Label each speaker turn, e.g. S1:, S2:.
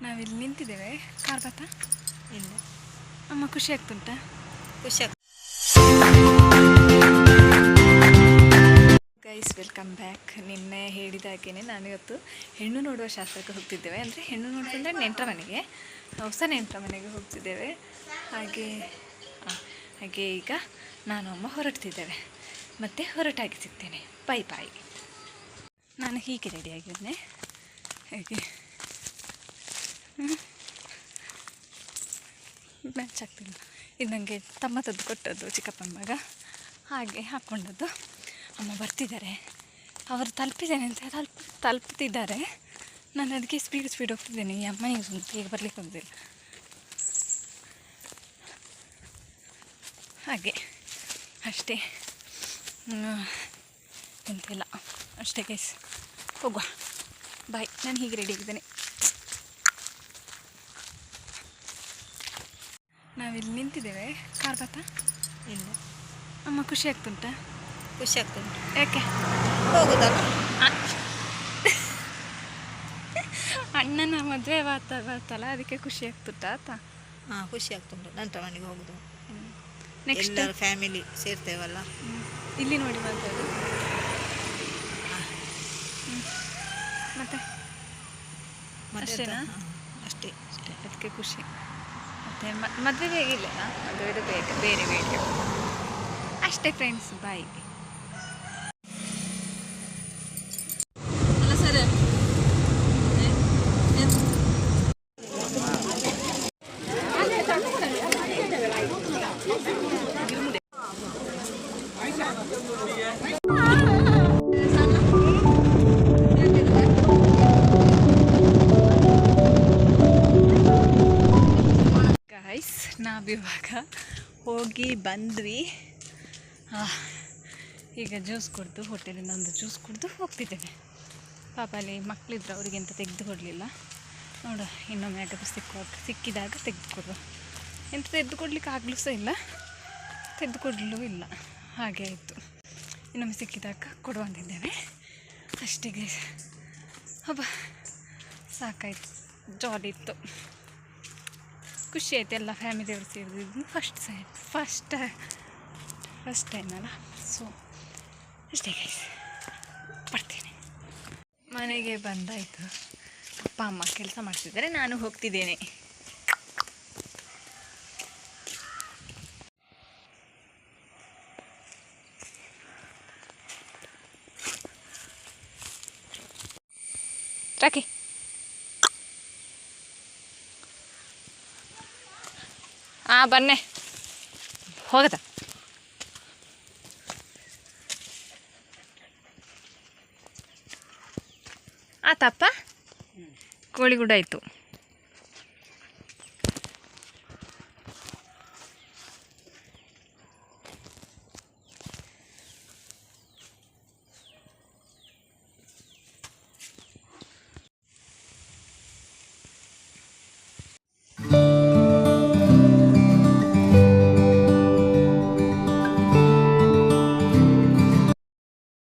S1: ನಾವಿಲ್ಲಿ ನಿಂತಿದ್ದೇವೆ. ಕಾರ್ ಬತ್ತಾ
S2: ಇಲ್ಲ.
S1: ಅಮ್ಮ ಖುಷಿ ಆಗ್ತುಂಟಾ?
S2: ಖುಷಿ ಆಗ್ತದೆ.
S1: Guys welcome back. ನಿನ್ನೆ ಹೇಳಿದಾಗೇ ನಾನು ಇವತ್ತು ಹೆಣ್ಣು ನೋಡುವ ಶಾಸ್ತ್ರಕ್ಕೆ ಹೋಗ್ತಿದ್ದೇವೆ. ಅಂದರೆ ಹೆಣ್ಣು ನೋಡುವಂದರೆ ನೆಂಟರ ಮನೆಗೆ, ಹೊಸ ನೆಂಟರ ಮನೆಗೆ ಹೋಗ್ತಿದ್ದೇವೆ. ಹಾಗೆ ಈಗ ನಾನು ಅಮ್ಮ ಹೊರಡ್ತಿದ್ದೇವೆ. ಮತ್ತು ಹೊರಟಾಗಿ ಸಿಗ್ತೇನೆ. ಬಾಯ್ ಬಾಯ್. ನಾನು ಹೀಗೆ ರೆಡಿಯಾಗಿದ್ದೇನೆ. ಹಾಗೆ ಮ್ಯಾಚ್ ಆಗ್ತಿಲ್ಲ. ಇದು ನನಗೆ ತಮ್ಮ ತಂದು ಕೊಟ್ಟದ್ದು, ಚಿಕ್ಕಪ್ಪನ ಮಗ. ಹಾಗೆ ಹಾಕ್ಕೊಂಡದ್ದು. ಅಮ್ಮ ಬರ್ತಿದ್ದಾರೆ. ಅವರು ತಲುಪಿದ್ದೇನೆ ಅಂತ ತಲುಪ್ತಿದ್ದಾರೆ. ನಾನು ಅದಕ್ಕೆ ಸ್ಪೀಡ್ ಹೋಗ್ತಿದ್ದೇನೆ. ಈ ಅಮ್ಮ ಈಗ ಬರಲಿಕ್ಕೆ ಹೋಗೋದಿಲ್ಲ. ಹಾಗೆ ಅಷ್ಟೇ, ಎಂತಿಲ್ಲ ಅಷ್ಟೇ ಗೈಸ್. ಹೋಗುವ, ಬಾಯ್. ನಾನು ಹೀಗೆ ರೆಡಿ ಆಗಿದ್ದೇನೆ. ನಾವಿಲ್ಲಿ ನಿಂತಿದ್ದೇವೆ. ಕಾರ್ ಬತ್ತಾ?
S2: ಇಲ್ಲ.
S1: ಅಮ್ಮ ಖುಷಿ ಆಗ್ತುಂಟಾ?
S2: ಖುಷಿ ಆಗ್ತದೆ.
S1: ಯಾಕೆ
S2: ಹೋಗುದಲ್ಲ?
S1: ಅಣ್ಣನ ಮದುವೆ ಬರ್ತಲ್ಲ, ಅದಕ್ಕೆ ಖುಷಿ ಆಗ್ತುಂಟಾ ಆತ?
S2: ಹಾಂ, ಖುಷಿ ಆಗ್ತುಂಟು. ನಂತರ ಮನೆಗೆ ಹೋಗುದು.
S1: ನೆಕ್ಸ್ಟ್
S2: ಎಲ್ಲರೂ ಫ್ಯಾಮಿಲಿ ಸೇರ್ತೇವಲ್ಲ.
S1: ಇಲ್ಲಿ ನೋಡಿ ಮಾತಾಡು. ಮತ್ತೆ ಅಷ್ಟೇನಾ?
S2: ಅಷ್ಟೇ.
S1: ಅದಕ್ಕೆ ಖುಷಿ. ಮತ್ತು ಮದುವೆ ಬೇಗಿಲ್ಲ, ಮದುವೆದು ಬೇರೆ ಬೇರೆ ಅಷ್ಟೇ ಫ್ರೆಂಡ್ಸ್. ಬಾಯ್.
S2: ಅಲ್ಲ ಸರ್,
S1: ಗೈಸ್, ನಾವಿವಾಗ ಹೋಗಿ ಬಂದ್ವಿ. ಈಗ ಜ್ಯೂಸ್ ಕುಡಿದು, ಹೋಟೆಲಿಂದ ಒಂದು ಜ್ಯೂಸ್ ಕುಡಿದು ಹೋಗ್ತಿದ್ದೇವೆ. ಪಾಪ ಅಲ್ಲಿ ಮಕ್ಕಳಿದ್ರು, ಅವರಿಗೆಂತ ತೆಗೆದು ಕೊಡಲಿಲ್ಲ. ನೋಡು, ಇನ್ನೊಮ್ಮೆ ಯಾಕಾದ್ರೂ ಸಿಕ್ಕಿದಾಗ ತೆಗೆದು ಕೊಡುವ. ಎಂತ ತೆಗೆದು ಕೊಡ್ಲಿಕ್ಕೆ ಆಗಲೂ ಸಹ ಇಲ್ಲ, ತೆಗೆದು ಕೊಡಲೂ ಇಲ್ಲ. ಹಾಗೆ ಆಯಿತು. ಇನ್ನೊಮ್ಮೆ ಸಿಕ್ಕಿದಾಗ ಕೊಡುವಂತಿದ್ದೇವೆ ಅಷ್ಟೇ ಗೈಸ್. ಹಬ್ಬ ಸಾಕಾಯಿತು, ಜಾಲಿ ಇತ್ತು, ಖುಷಿ ಆಯಿತು. ಎಲ್ಲ ಫ್ಯಾಮಿಲಿಯವರು ಸೇರಿದ್ದು ಫಸ್ಟ್ ಟೈಮ್ ಅಲ್ಲ. ಸೊ ಅಷ್ಟೇ ಗೈಸ್, ಬರ್ತೀನಿ. ಮನೆಗೆ ಬಂದಾಯಿತು. ಅಪ್ಪ ಅಮ್ಮ ಕೆಲಸ ಮಾಡ್ತಿದ್ದಾರೆ, ನಾನು ಹೋಗ್ತಿದ್ದೇನೆ. ರಾಕಿ, ಬನ್ನೆ ಹೋಗದ. ಆತಪ್ಪ, ಕೋಳಿ ಕೂಡ ಆಯಿತು.